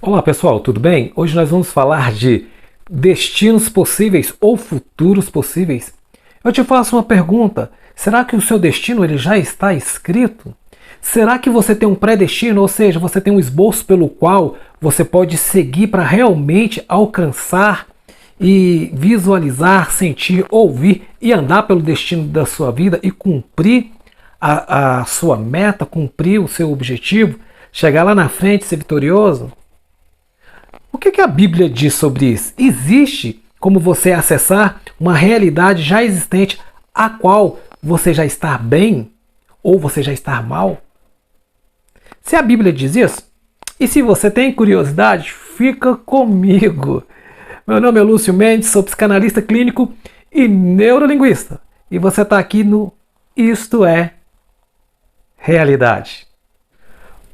Olá pessoal, tudo bem? Hoje nós vamos falar de destinos possíveis ou futuros possíveis. Eu te faço uma pergunta: será que o seu destino ele já está escrito? Será que você tem um predestino, ou seja, você tem um esboço pelo qual você pode seguir para realmente alcançar e visualizar, sentir, ouvir e andar pelo destino da sua vida e cumprir a sua meta, cumprir o seu objetivo, chegar lá na frente e ser vitorioso? O que a Bíblia diz sobre isso? Existe como você acessar uma realidade já existente a qual você já está bem ou você já está mal? Se a Bíblia diz isso, e se você tem curiosidade, fica comigo. Meu nome é Lúcio Mendes, sou psicanalista clínico e neurolinguista. E você está aqui no Isto é Realidade.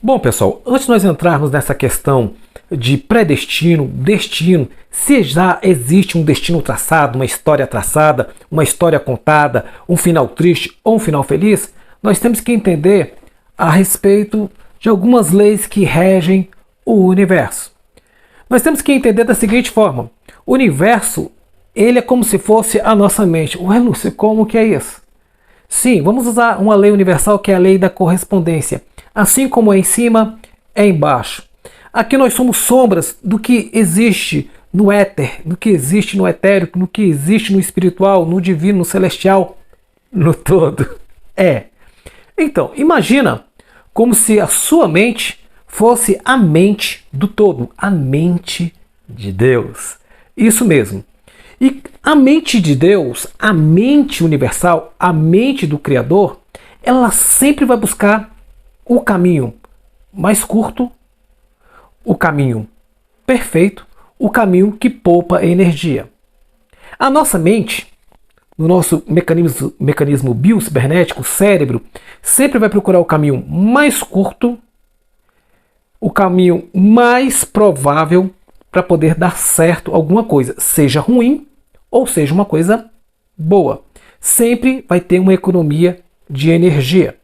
Bom, pessoal, antes de nós entrarmos nessa questão de predestino, destino, se já existe um destino traçado, uma história traçada, uma história contada, um final triste ou um final feliz, nós temos que entender a respeito de algumas leis que regem o universo. Nós temos que entender da seguinte forma: o universo, ele é como se fosse a nossa mente. Ué, Lúcio, como que é isso? Sim, vamos usar uma lei universal que é a lei da correspondência. Assim como é em cima, é embaixo. Aqui nós somos sombras do que existe no éter, do que existe no etérico, no que existe no espiritual, no divino, no celestial, no todo. Então, imagina como se a sua mente fosse a mente do todo, a mente de Deus. Isso mesmo. E a mente de Deus, a mente universal, a mente do Criador, ela sempre vai buscar o caminho mais curto, o caminho perfeito, o caminho que poupa energia. A nossa mente, no nosso mecanismo biocibernético, o cérebro, sempre vai procurar o caminho mais curto, o caminho mais provável para poder dar certo alguma coisa, seja ruim ou seja uma coisa boa. Sempre vai ter uma economia de energia.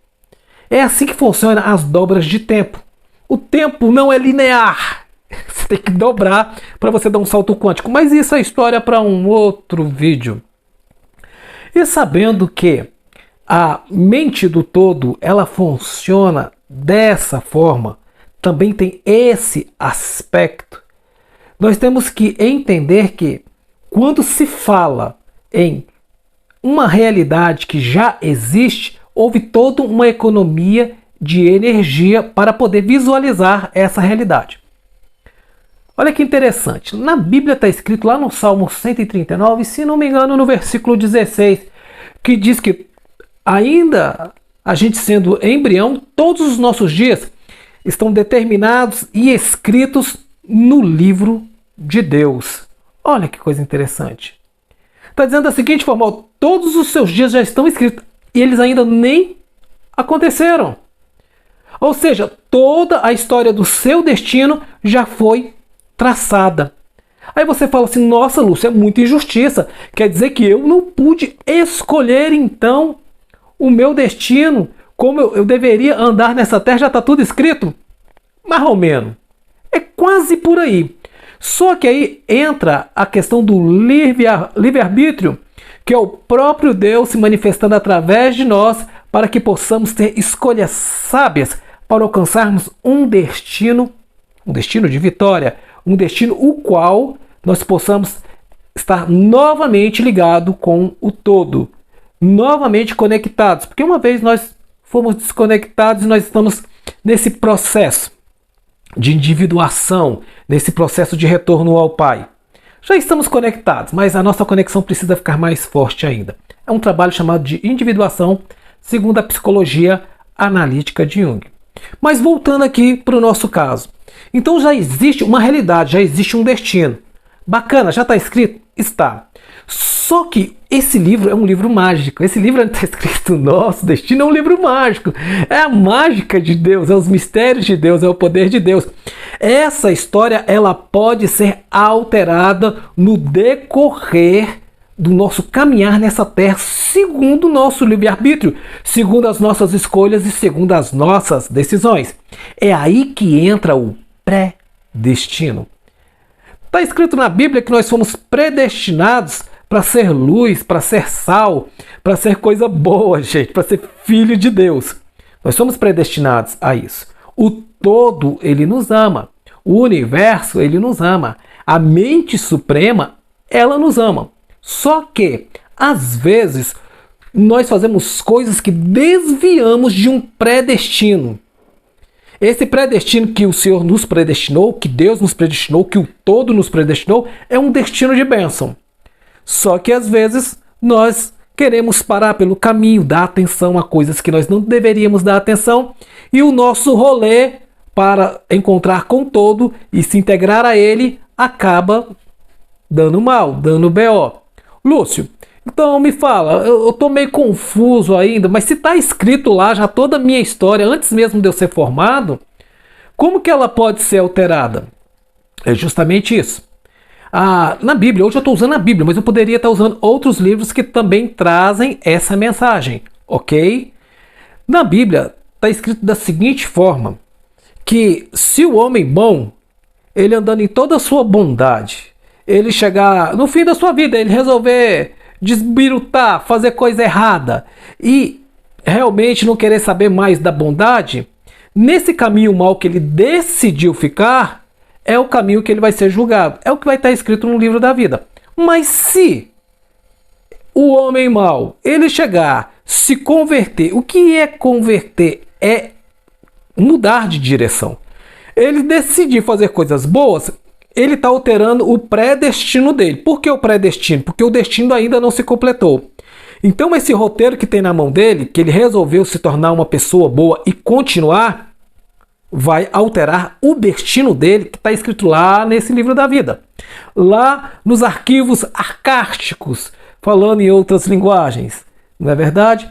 É assim que funcionam as dobras de tempo. O tempo não é linear. Você tem que dobrar para você dar um salto quântico. Mas isso é história para um outro vídeo. E sabendo que a mente do todo ela funciona dessa forma, também tem esse aspecto. Nós temos que entender que quando se fala em uma realidade que já existe, houve toda uma economia de energia para poder visualizar essa realidade. Olha que interessante. Na Bíblia está escrito lá no Salmo 139, se não me engano, no versículo 16, que diz que ainda a gente sendo embrião, todos os nossos dias estão determinados e escritos no livro de Deus. Olha que coisa interessante. Está dizendo da seguinte forma: todos os seus dias já estão escritos e eles ainda nem aconteceram. Ou seja, toda a história do seu destino já foi traçada. Aí você fala assim: nossa, Lúcio, é muita injustiça. Quer dizer que eu não pude escolher então o meu destino, como eu deveria andar nessa terra, já está tudo escrito? Mais ou menos. É quase por aí. Só que aí entra a questão do livre-arbítrio, que é o próprio Deus se manifestando através de nós para que possamos ter escolhas sábias para alcançarmos um destino de vitória, um destino o qual nós possamos estar novamente ligado com o todo, novamente conectados, porque uma vez nós fomos desconectados e nós estamos nesse processo de individuação, nesse processo de retorno ao Pai. Já estamos conectados, mas a nossa conexão precisa ficar mais forte ainda. É um trabalho chamado de individuação, segundo a psicologia analítica de Jung. Mas voltando aqui para o nosso caso. Então já existe uma realidade, já existe um destino. Bacana, já está escrito? Está. Só que esse livro é um livro mágico. Esse livro está escrito: nosso destino é um livro mágico. É a mágica de Deus, é os mistérios de Deus, é o poder de Deus. Essa história ela pode ser alterada no decorrer do nosso caminhar nessa terra, segundo o nosso livre-arbítrio, segundo as nossas escolhas e segundo as nossas decisões. É aí que entra o destino. Está escrito na Bíblia que nós fomos predestinados para ser luz, para ser sal, para ser coisa boa, gente, para ser filho de Deus. Nós somos predestinados a isso. O todo, ele nos ama. O universo, ele nos ama. A mente suprema, ela nos ama. Só que, às vezes, nós fazemos coisas que desviamos de um predestino. Esse predestino que o Senhor nos predestinou, que Deus nos predestinou, que o todo nos predestinou, é um destino de bênção. Só que às vezes nós queremos parar pelo caminho, dar atenção a coisas que nós não deveríamos dar atenção, e o nosso rolê para encontrar com o todo e se integrar a ele acaba dando mal, dando BO. Lúcio, então me fala, eu estou meio confuso ainda, mas se está escrito lá já toda a minha história, antes mesmo de eu ser formado, como que ela pode ser alterada? É justamente isso. Na Bíblia, hoje eu estou usando a Bíblia, mas eu poderia estar usando outros livros que também trazem essa mensagem, ok? Na Bíblia está escrito da seguinte forma, que se o homem bom, ele andando em toda a sua bondade, ele chegar no fim da sua vida, ele resolver desbirutar, fazer coisa errada e realmente não querer saber mais da bondade, nesse caminho mal que ele decidiu ficar, é o caminho que ele vai ser julgado. É o que vai estar escrito no livro da vida. Mas se o homem mau, ele chegar, se converter, o que é converter? É mudar de direção. Ele decidir fazer coisas boas, ele está alterando o predestino dele. Por que o predestino? Porque o destino ainda não se completou. Então esse roteiro que tem na mão dele, que ele resolveu se tornar uma pessoa boa e continuar, vai alterar o destino dele, que está escrito lá nesse livro da vida. Lá nos arquivos arcásticos, falando em outras linguagens. Não é verdade?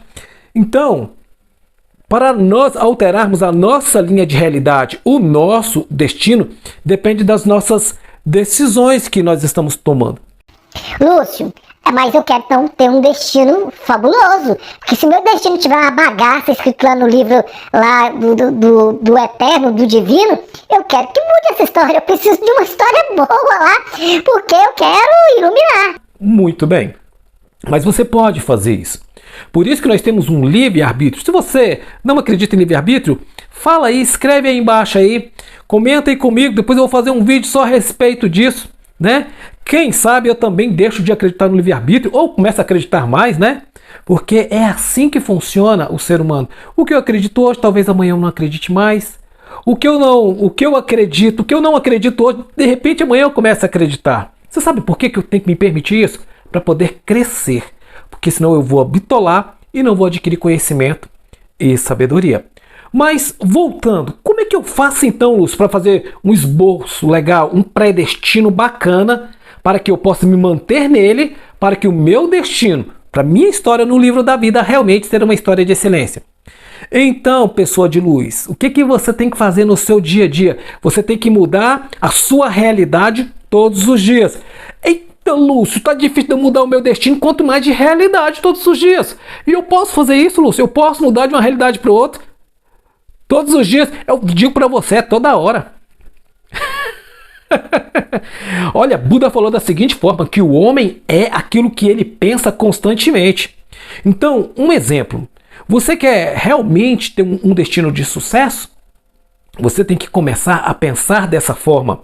Então, para nós alterarmos a nossa linha de realidade, o nosso destino depende das nossas decisões que nós estamos tomando. Lúcio, mas eu quero então ter um destino fabuloso, porque se meu destino tiver uma bagaça escrito lá no livro lá do eterno, do divino, eu quero que mude essa história. Eu preciso de uma história boa lá, porque eu quero iluminar. Muito bem, mas você pode fazer isso. Por isso que nós temos um livre-arbítrio. Se você não acredita em livre-arbítrio, fala aí, escreve aí embaixo aí, comenta aí comigo, depois eu vou fazer um vídeo só a respeito disso, né? Quem sabe eu também deixo de acreditar no livre-arbítrio ou começo a acreditar mais, né? Porque é assim que funciona o ser humano. O que eu acredito hoje, talvez amanhã eu não acredite mais. O que eu acredito, o que eu não acredito hoje, de repente amanhã eu começo a acreditar. Você sabe por que eu tenho que me permitir isso? Para poder crescer. Porque senão eu vou bitolar e não vou adquirir conhecimento e sabedoria. Mas, voltando, como é que eu faço então, Lúcio, para fazer um esboço legal, um predestino bacana, para que eu possa me manter nele, para que o meu destino, para minha história no livro da vida, realmente seja uma história de excelência? Então, pessoa de luz, o que você tem que fazer no seu dia a dia? Você tem que mudar a sua realidade todos os dias. Eita, Lúcio, tá difícil de eu mudar o meu destino, quanto mais de realidade todos os dias. E eu posso fazer isso, Lúcio? Eu posso mudar de uma realidade para outra? Todos os dias, eu digo para você, é toda hora. Olha, Buda falou da seguinte forma, que o homem é aquilo que ele pensa constantemente. Então, um exemplo. Você quer realmente ter um destino de sucesso? Você tem que começar a pensar dessa forma.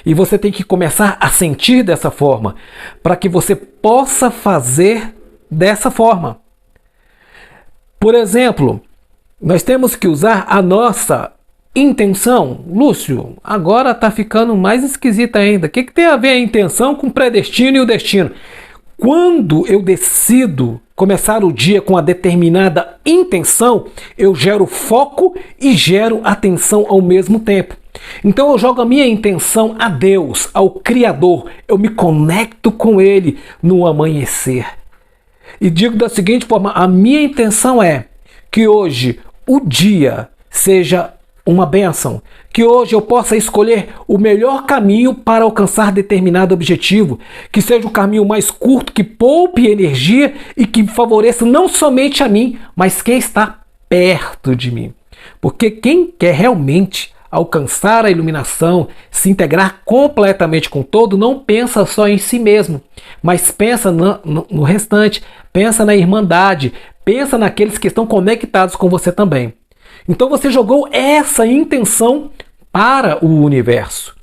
E você tem que começar a sentir dessa forma. Para que você possa fazer dessa forma. Por exemplo, nós temos que usar a nossa intenção. Lúcio, agora está ficando mais esquisito ainda. O que tem a ver a intenção com o predestino e o destino? Quando eu decido começar o dia com uma determinada intenção, eu gero foco e gero atenção ao mesmo tempo. Então eu jogo a minha intenção a Deus, ao Criador. Eu me conecto com Ele no amanhecer. E digo da seguinte forma, a minha intenção é que hoje o dia seja uma bênção, que hoje eu possa escolher o melhor caminho para alcançar determinado objetivo, que seja o caminho mais curto, que poupe energia e que favoreça não somente a mim, mas quem está perto de mim. Porque quem quer realmente alcançar a iluminação, se integrar completamente com o todo, não pensa só em si mesmo, mas pensa no restante, pensa na irmandade, pensa naqueles que estão conectados com você também. Então você jogou essa intenção para o universo.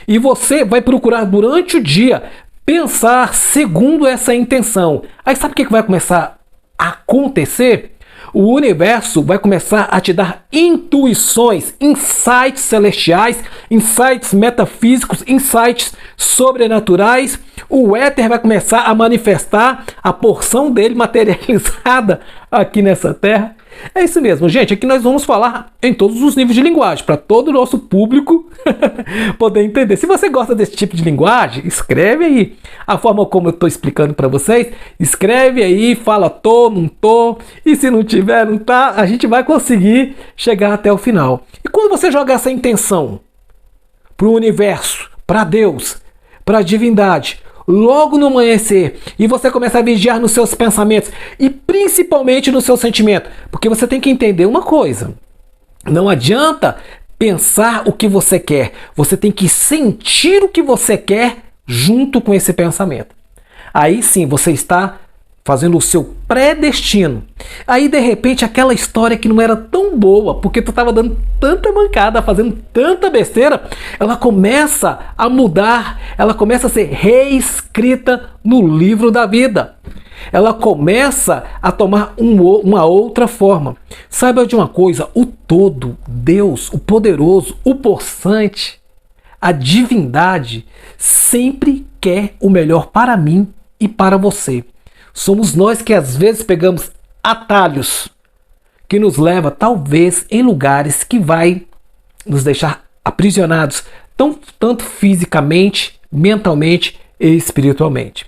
E você vai procurar durante o dia pensar segundo essa intenção. Aí sabe o que vai começar a acontecer? O universo vai começar a te dar intuições, insights celestiais, insights metafísicos, insights sobrenaturais. O éter vai começar a manifestar a porção dele materializada aqui nessa terra. É isso mesmo, gente. Aqui nós vamos falar em todos os níveis de linguagem, para todo o nosso público poder entender. Se você gosta desse tipo de linguagem, escreve aí a forma como eu estou explicando para vocês. Escreve aí, fala tô, não tô. E se não tiver, não tá, a gente vai conseguir chegar até o final. E quando você joga essa intenção para o universo, para Deus, para a divindade, logo no amanhecer, e você começa a vigiar nos seus pensamentos e principalmente no seu sentimento, porque você tem que entender uma coisa: não adianta pensar o que você quer, você tem que sentir o que você quer junto com esse pensamento. Aí sim você está fazendo o seu predestino. Aí de repente aquela história que não era tão boa, porque tu estava dando tanta mancada, fazendo tanta besteira, ela começa a mudar, ela começa a ser reescrita no livro da vida. Ela começa a tomar uma outra forma. Saiba de uma coisa: o todo, Deus, o poderoso, o possante, a divindade sempre quer o melhor para mim e para você. Somos nós que às vezes pegamos atalhos que nos leva talvez em lugares que vai nos deixar aprisionados, tanto fisicamente, mentalmente e espiritualmente.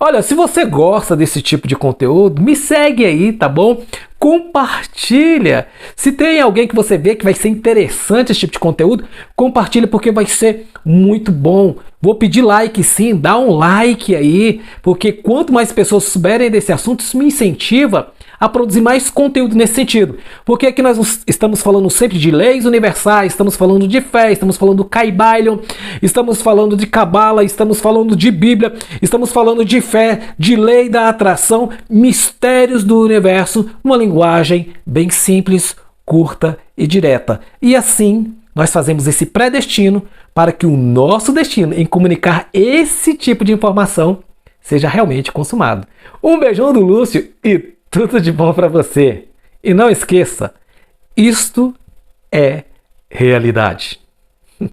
Olha, se você gosta desse tipo de conteúdo, me segue aí, tá bom? Compartilha. Se tem alguém que você vê que vai ser interessante esse tipo de conteúdo, compartilha, porque vai ser muito bom. Vou pedir like sim, dá um like aí, porque quanto mais pessoas souberem desse assunto, isso me incentiva a produzir mais conteúdo nesse sentido. Porque aqui nós estamos falando sempre de leis universais, estamos falando de fé, estamos falando do Kybalion, estamos falando de Cabala, estamos falando de Bíblia, estamos falando de fé, de lei da atração, mistérios do universo, uma linguagem bem simples, curta e direta. E assim nós fazemos esse predestino para que o nosso destino em comunicar esse tipo de informação seja realmente consumado. Um beijão do Lúcio e tudo de bom para você. E não esqueça, isto é realidade.